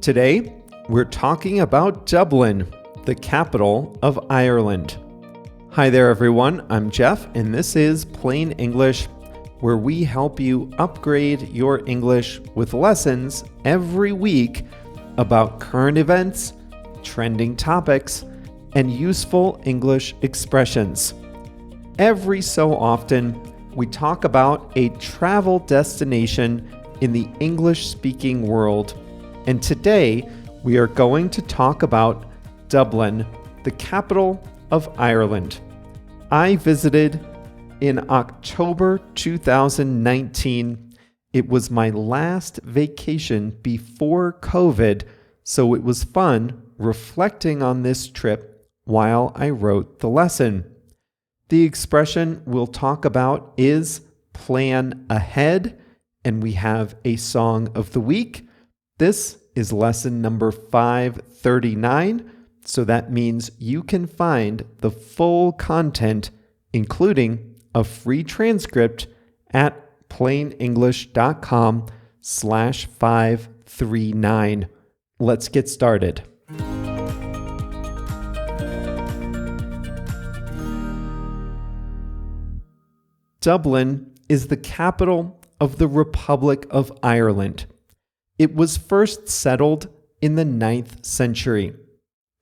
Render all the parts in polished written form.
Today, we're talking about Dublin, the capital of Ireland. Hi there, everyone. I'm Jeff, and this is Plain English, where we help you upgrade your English with lessons every week about current events, trending topics, and useful English expressions. Every so often, we talk about a travel destination in the English-speaking world, and today we are going to talk about Dublin, the capital of Ireland. I visited in October 2019. It was my last vacation before COVID, so it was fun reflecting on this trip while I wrote the lesson. The expression we'll talk about is plan ahead, and we have a song of the week. This is lesson number 539, so that means you can find the full content, including a free transcript at plainenglish.com/539. Let's get started. Dublin is the capital of the Republic of Ireland. It was first settled in the 9th century.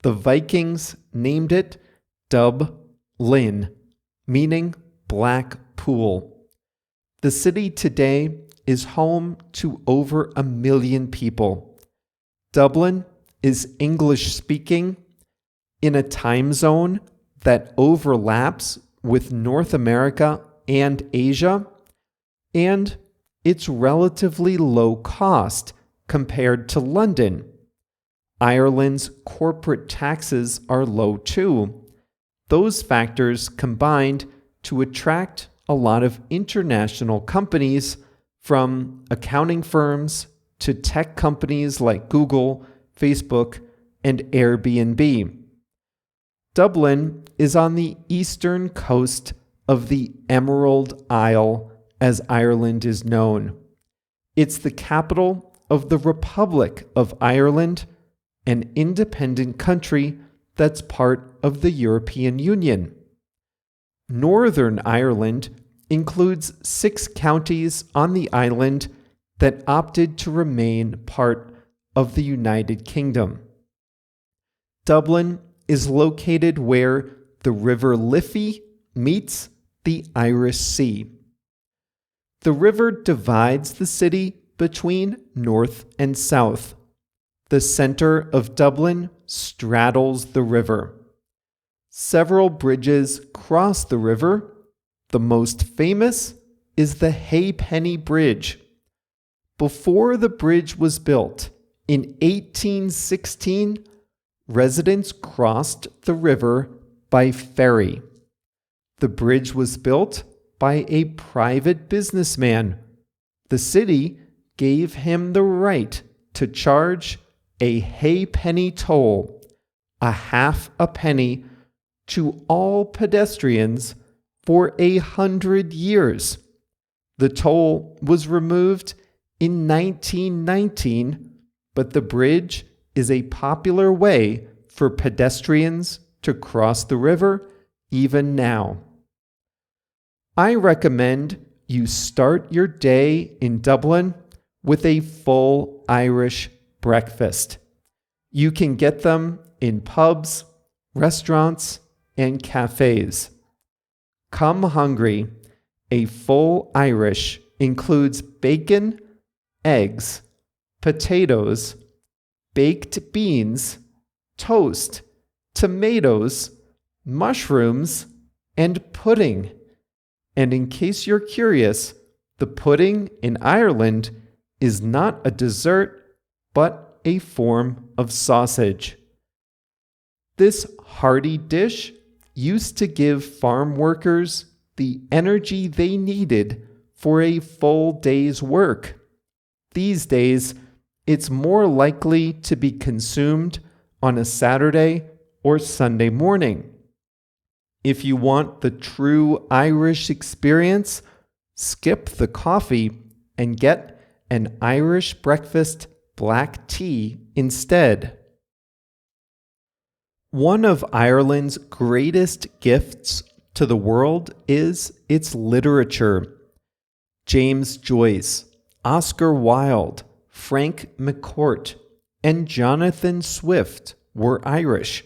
The Vikings named it Dublin, meaning black pool. The city today is home to over 1 million people. Dublin is English-speaking in a time zone that overlaps with North America and Asia, and it's relatively low cost compared to London. Ireland's corporate taxes are low too. Those factors combined to attract a lot of international companies, from accounting firms to tech companies like Google, Facebook, and Airbnb. Dublin is on the eastern coast of the Emerald Isle, as Ireland is known. It's the capital of the Republic of Ireland, an independent country that's part of the European Union. Northern Ireland includes 6 counties on the island that opted to remain part of the United Kingdom. Dublin is located where the River Liffey meets the Irish Sea. The river divides the city between north and south. The center of Dublin straddles the river. Several bridges cross the river. The most famous is the Halfpenny Bridge. Before the bridge was built, in 1816, residents crossed the river by ferry. The bridge was built by a private businessman. The city gave him the right to charge a halfpenny toll, a half a penny, to all pedestrians for 100 years. The toll was removed in 1919, but the bridge is a popular way for pedestrians to cross the river even now. I recommend you start your day in Dublin with a full Irish breakfast. You can get them in pubs, restaurants, and cafes. Come hungry. A full Irish includes bacon, eggs, potatoes, baked beans, toast, tomatoes, mushrooms, and pudding. And in case you're curious, the pudding in Ireland is not a dessert, but a form of sausage. This hearty dish used to give farm workers the energy they needed for a full day's work. These days, it's more likely to be consumed on a Saturday or Sunday morning. If you want the true Irish experience, skip the coffee and get an Irish breakfast black tea instead. One of Ireland's greatest gifts to the world is its literature. James Joyce, Oscar Wilde, Frank McCourt, and Jonathan Swift were Irish.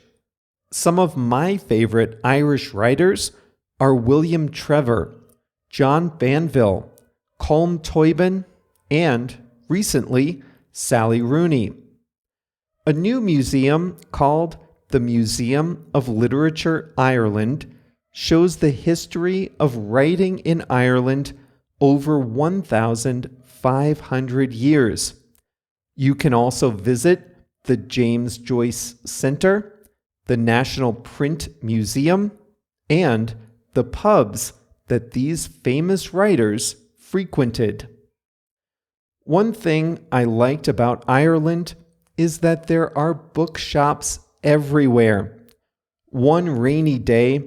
Some of my favorite Irish writers are William Trevor, John Banville, Colm Toibin, and, recently, Sally Rooney. A new museum called the Museum of Literature Ireland shows the history of writing in Ireland over 1,500 years. You can also visit the James Joyce Centre, the National Print Museum, and the pubs that these famous writers frequented. One thing I liked about Ireland is that there are bookshops everywhere. One rainy day,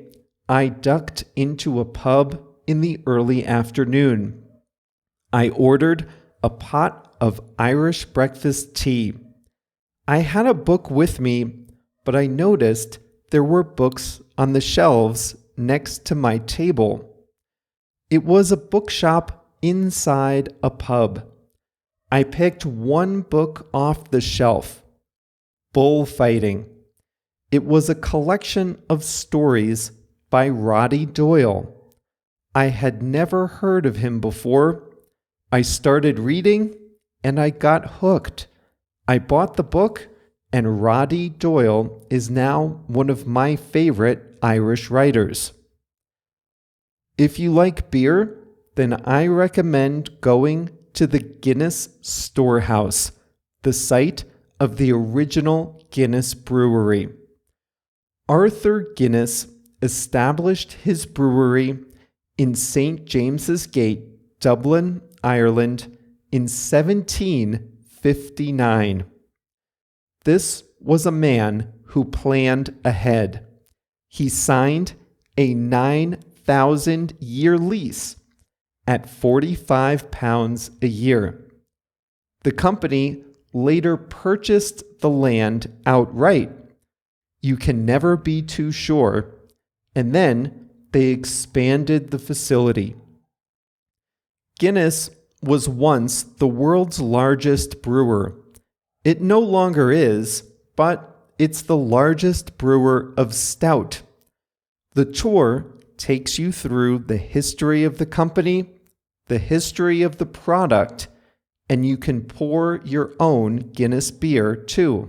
I ducked into a pub in the early afternoon. I ordered a pot of Irish breakfast tea. I had a book with me, but I noticed there were books on the shelves next to my table. It was a bookshop inside a pub. I picked one book off the shelf, Bullfighting. It was a collection of stories by Roddy Doyle. I had never heard of him before. I started reading and I got hooked. I bought the book, and Roddy Doyle is now one of my favorite Irish writers. If you like beer, then I recommend going to the Guinness Storehouse, the site of the original Guinness brewery. Arthur Guinness established his brewery in St. James's Gate, Dublin, Ireland, in 1759. This was a man who planned ahead. He signed a 9,000-year lease at £45 a year. The company later purchased the land outright. You can never be too sure. And then they expanded the facility. Guinness was once the world's largest brewer. It no longer is, but it's the largest brewer of stout. The tour takes you through the history of the company, the history of the product, and you can pour your own Guinness beer too.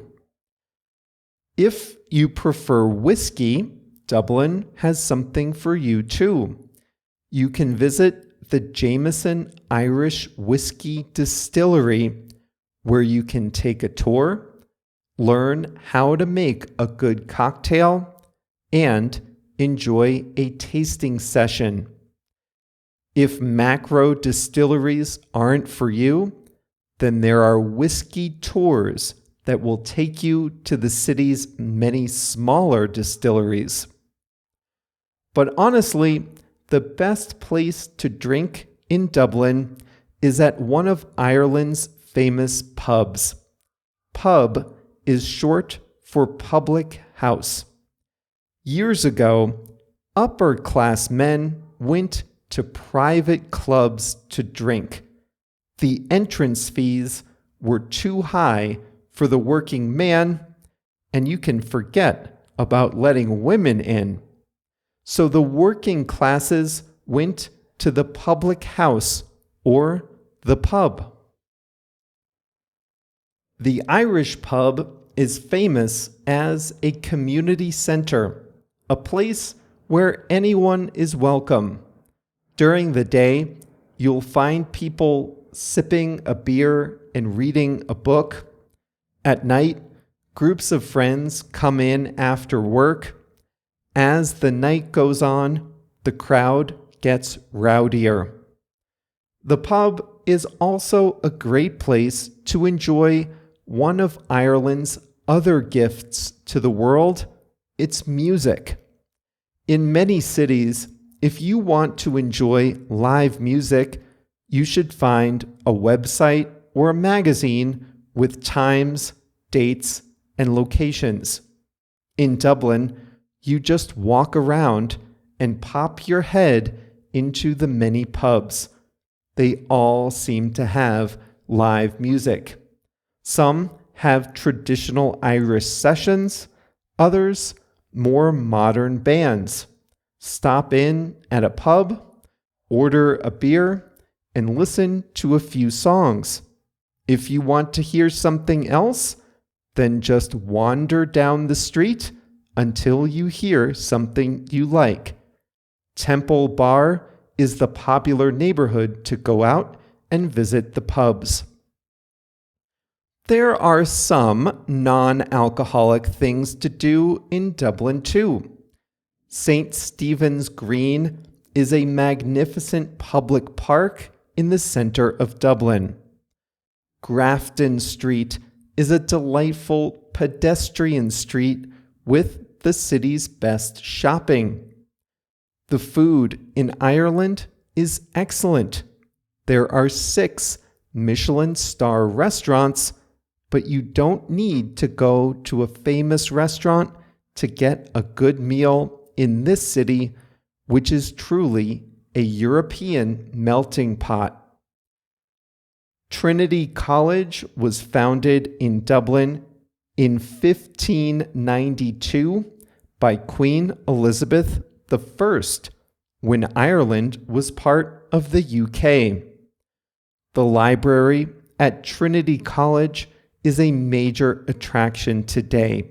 If you prefer whiskey, Dublin has something for you too. You can visit the Jameson Irish Whiskey Distillery, where you can take a tour, learn how to make a good cocktail, and enjoy a tasting session. If macro distilleries aren't for you, then there are whiskey tours that will take you to the city's many smaller distilleries. But honestly, the best place to drink in Dublin is at one of Ireland's famous pubs. Pub is short for public house. Years ago, upper-class men went to private clubs to drink. The entrance fees were too high for the working man, and you can forget about letting women in. So the working classes went to the public house or the pub. The Irish pub is famous as a community center, a place where anyone is welcome. During the day, you'll find people sipping a beer and reading a book. At night, groups of friends come in after work. As the night goes on, the crowd gets rowdier. The pub is also a great place to enjoy one of Ireland's other gifts to the world, its music. In many cities, if you want to enjoy live music, you should find a website or a magazine with times, dates, and locations. In Dublin, you just walk around and pop your head into the many pubs. They all seem to have live music. Some have traditional Irish sessions, others more modern bands. Stop in at a pub, order a beer, and listen to a few songs. If you want to hear something else, then just wander down the street until you hear something you like. Temple Bar is the popular neighborhood to go out and visit the pubs. There are some non-alcoholic things to do in Dublin too. St. Stephen's Green is a magnificent public park in the center of Dublin. Grafton Street is a delightful pedestrian street with the city's best shopping. The food in Ireland is excellent. There are 6 Michelin star restaurants, but you don't need to go to a famous restaurant to get a good meal in this city, which is truly a European melting pot. Trinity College was founded in Dublin in 1592 by Queen Elizabeth I, when Ireland was part of the UK. The library at Trinity College is a major attraction today.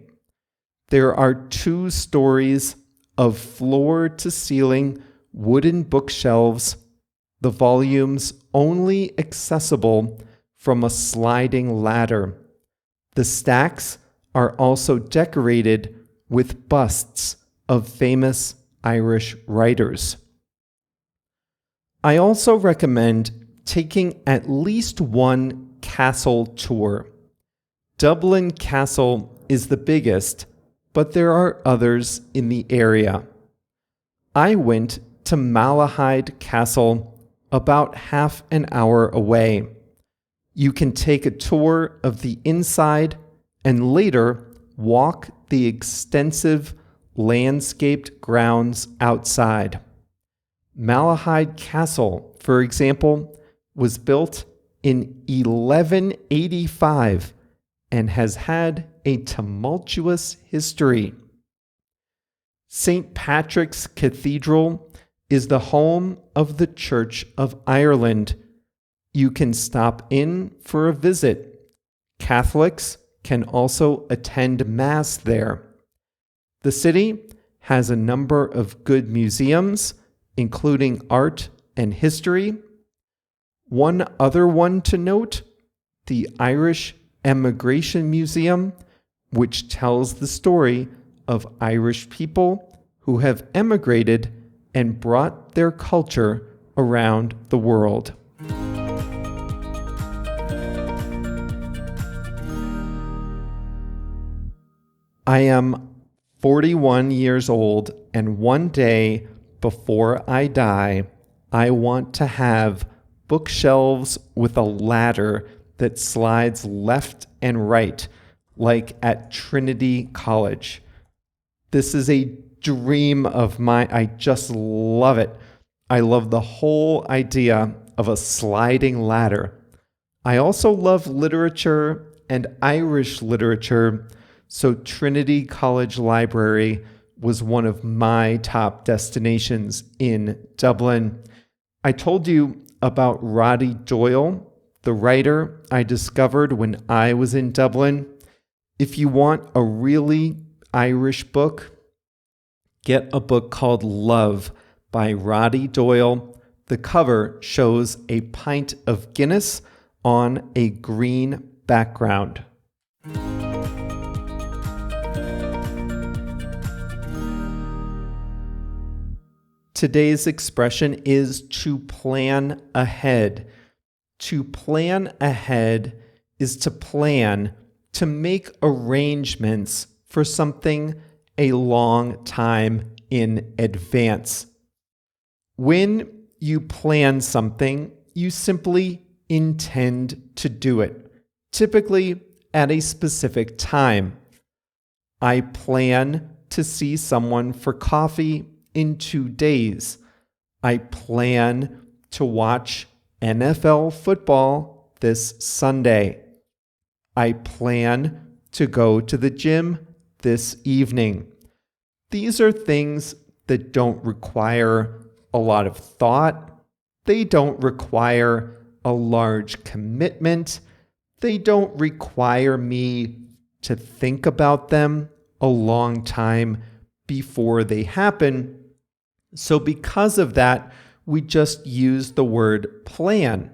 There are 2 stories of floor-to-ceiling wooden bookshelves, the volumes only accessible from a sliding ladder. The stacks are also decorated with busts of famous Irish writers. I also recommend taking at least one castle tour. Dublin Castle is the biggest, but there are others in the area. I went to Malahide Castle, about half an hour away. You can take a tour of the inside and later walk the extensive landscaped grounds outside. Malahide Castle, for example, was built in 1185 and has had a tumultuous history. St. Patrick's Cathedral is the home of the Church of Ireland. You can stop in for a visit. Catholics can also attend Mass there. The city has a number of good museums, including art and history. One other one to note, the Irish Emigration Museum, which tells the story of Irish people who have emigrated and brought their culture around the world. I am 41 years old, and one day before I die, I want to have bookshelves with a ladder that slides left and right, like at Trinity College. This is a dream of mine. I just love it. I love the whole idea of a sliding ladder. I also love literature and Irish literature, so Trinity College Library was one of my top destinations in Dublin. I told you about Roddy Doyle, the writer I discovered when I was in Dublin. If you want a really Irish book, get a book called Love by Roddy Doyle. The cover shows a pint of Guinness on a green background. Today's expression is to plan ahead. To plan ahead is to plan, to make arrangements for something a long time in advance. When you plan something, you simply intend to do it. typically at a specific time. I plan to see someone for coffee in 2 days. I plan to watch NFL football this Sunday. I plan to go to the gym this evening. These are things that don't require a lot of thought. They don't require a large commitment. They don't require me to think about them a long time before they happen. So because of that, we just use the word plan.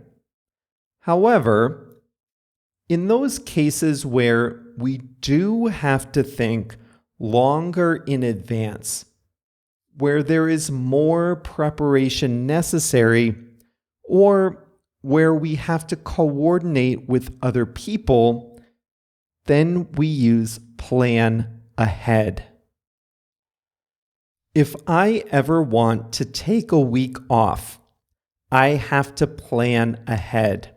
However, in those cases where we do have to think longer in advance, where there is more preparation necessary, or where we have to coordinate with other people, then we use plan ahead. If I ever want to take a week off, I have to plan ahead.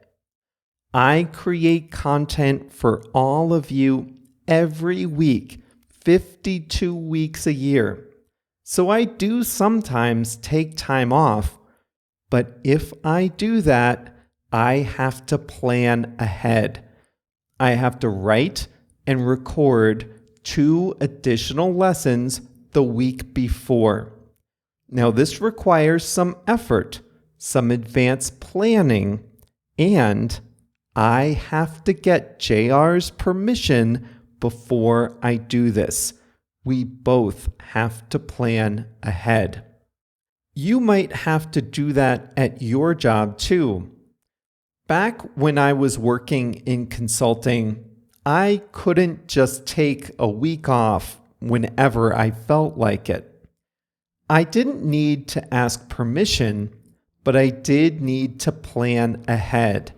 I create content for all of you every week, 52 weeks a year. So I do sometimes take time off, but if I do that, I have to plan ahead. I have to write and record 2 additional lessons the week before. Now, this requires some effort, some advanced planning, and I have to get JR's permission before I do this. We both have to plan ahead. You might have to do that at your job too. Back when I was working in consulting, I couldn't just take a week off whenever I felt like it. I didn't need to ask permission, but I did need to plan ahead.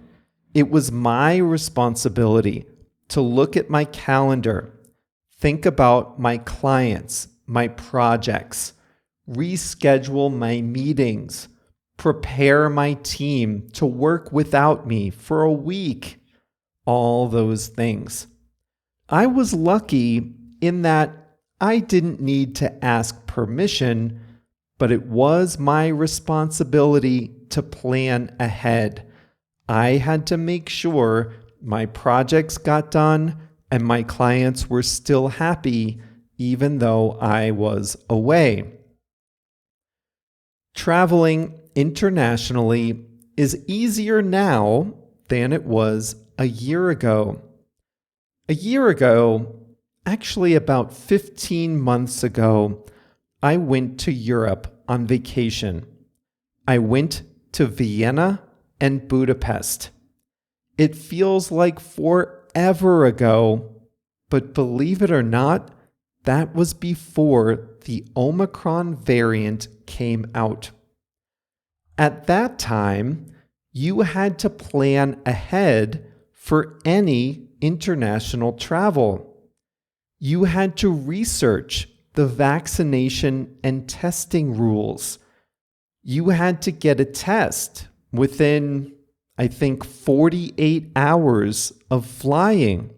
It was my responsibility to look at my calendar, think about my clients, my projects, reschedule my meetings, prepare my team to work without me for a week, all those things. I was lucky in that I didn't need to ask permission, but it was my responsibility to plan ahead. I had to make sure my projects got done and my clients were still happy even though I was away. Traveling internationally is easier now than it was a year ago. A year ago, actually about 15 months ago, I went to Europe on vacation. I went to Vienna and Budapest. It feels like forever ago, but believe it or not, that was before the Omicron variant came out. At that time, you had to plan ahead for any international travel. You had to research the vaccination and testing rules. You had to get a test within, I think, 48 hours of flying.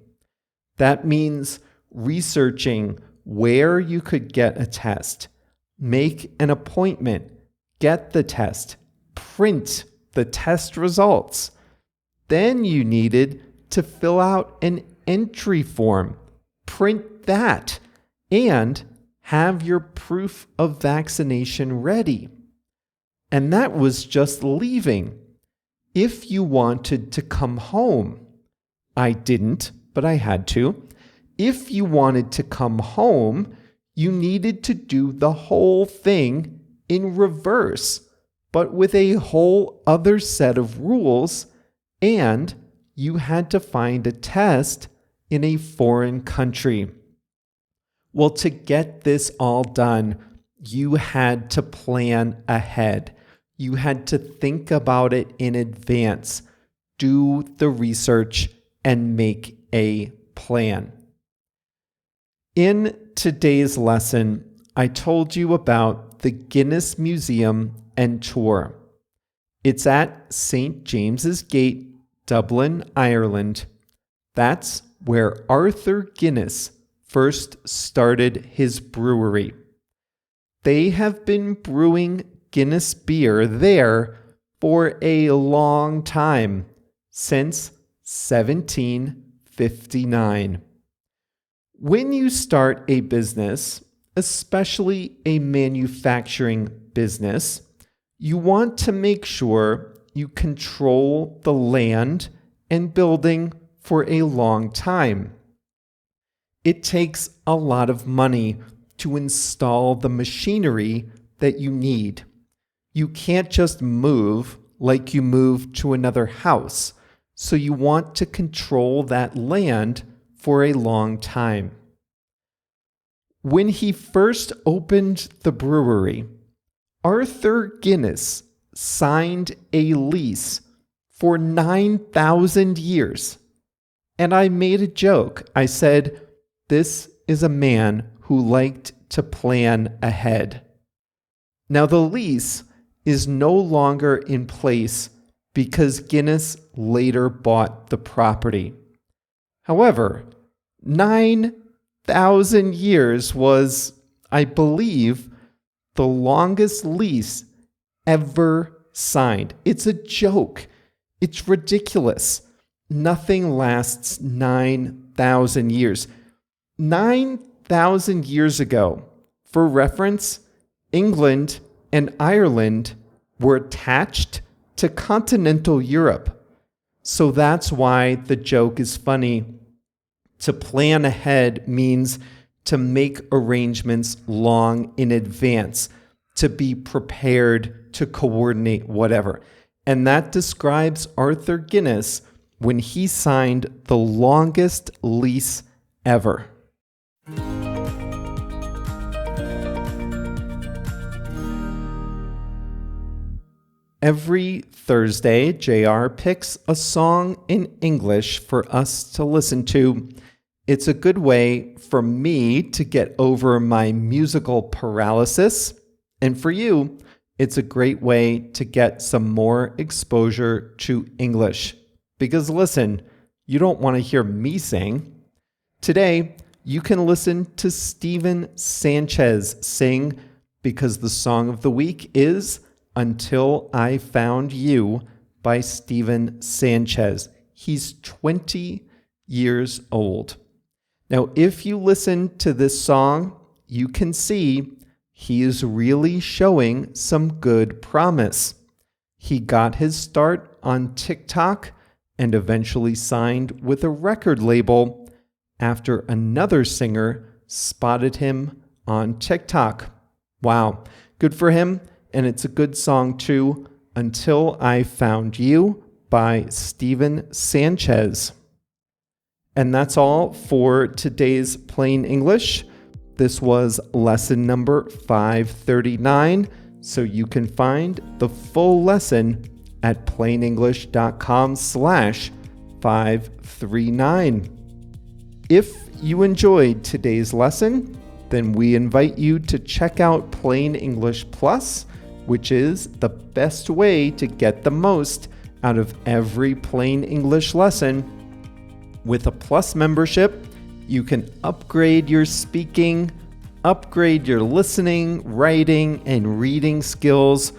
That means researching where you could get a test, make an appointment, get the test, print the test results. Then you needed to fill out an entry form, print that, and have your proof of vaccination ready. And that was just leaving. If you wanted to come home, I didn't, but I had to. If you wanted to come home, you needed to do the whole thing in reverse, but with a whole other set of rules, and you had to find a test in a foreign country. Well, to get this all done, you had to plan ahead. You had to think about it in advance, do the research, and make a plan. In today's lesson, I told you about the Guinness Museum and Tour. It's at St. James's Gate, Dublin, Ireland. That's where Arthur Guinness first started his brewery. They have been brewing Guinness beer there for a long time, since 1759. When you start a business, especially a manufacturing business, you want to make sure you control the land and building for a long time. It takes a lot of money to install the machinery that you need. You can't just move like you move to another house, so you want to control that land for a long time. When he first opened the brewery, Arthur Guinness signed a lease for 9,000 years. And I made a joke. I said, this is a man who liked to plan ahead. Now, the lease is no longer in place because Guinness later bought the property. However, 9,000 years was, I believe, the longest lease ever signed. It's a joke. It's ridiculous. Nothing lasts 9,000 years. 9,000 years ago, for reference, England and Ireland were attached to continental Europe. So that's why the joke is funny. To plan ahead means to make arrangements long in advance, to be prepared, to coordinate, whatever. And that describes Arthur Guinness when he signed the longest lease ever. Every Thursday, JR picks a song in English for us to listen to. It's a good way for me to get over my musical paralysis. And for you, it's a great way to get some more exposure to English. Because listen, you don't want to hear me sing. Today, you can listen to Stephen Sanchez sing because the song of the week is Until I Found You by Stephen Sanchez. He's 20 years old. Now, if you listen to this song, you can see he is really showing some good promise. He got his start on TikTok and eventually signed with a record label after another singer spotted him on TikTok. Wow, good for him. And it's a good song too, Until I Found You by Stephen Sanchez. And that's all for today's Plain English. This was lesson number 539, so you can find the full lesson at plainenglish.com/539. If you enjoyed today's lesson, then we invite you to check out Plain English Plus, which is the best way to get the most out of every Plain English lesson. With a Plus membership, you can upgrade your speaking, upgrade your listening, writing, and reading skills.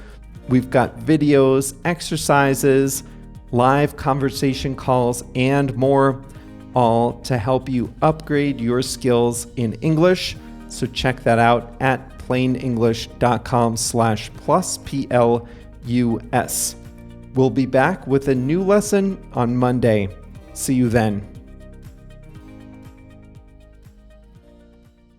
We've got videos, exercises, live conversation calls, and more, all to help you upgrade your skills in English. So check that out at plainenglish.com/plus, PLUS. We'll be back with a new lesson on Monday. See you then.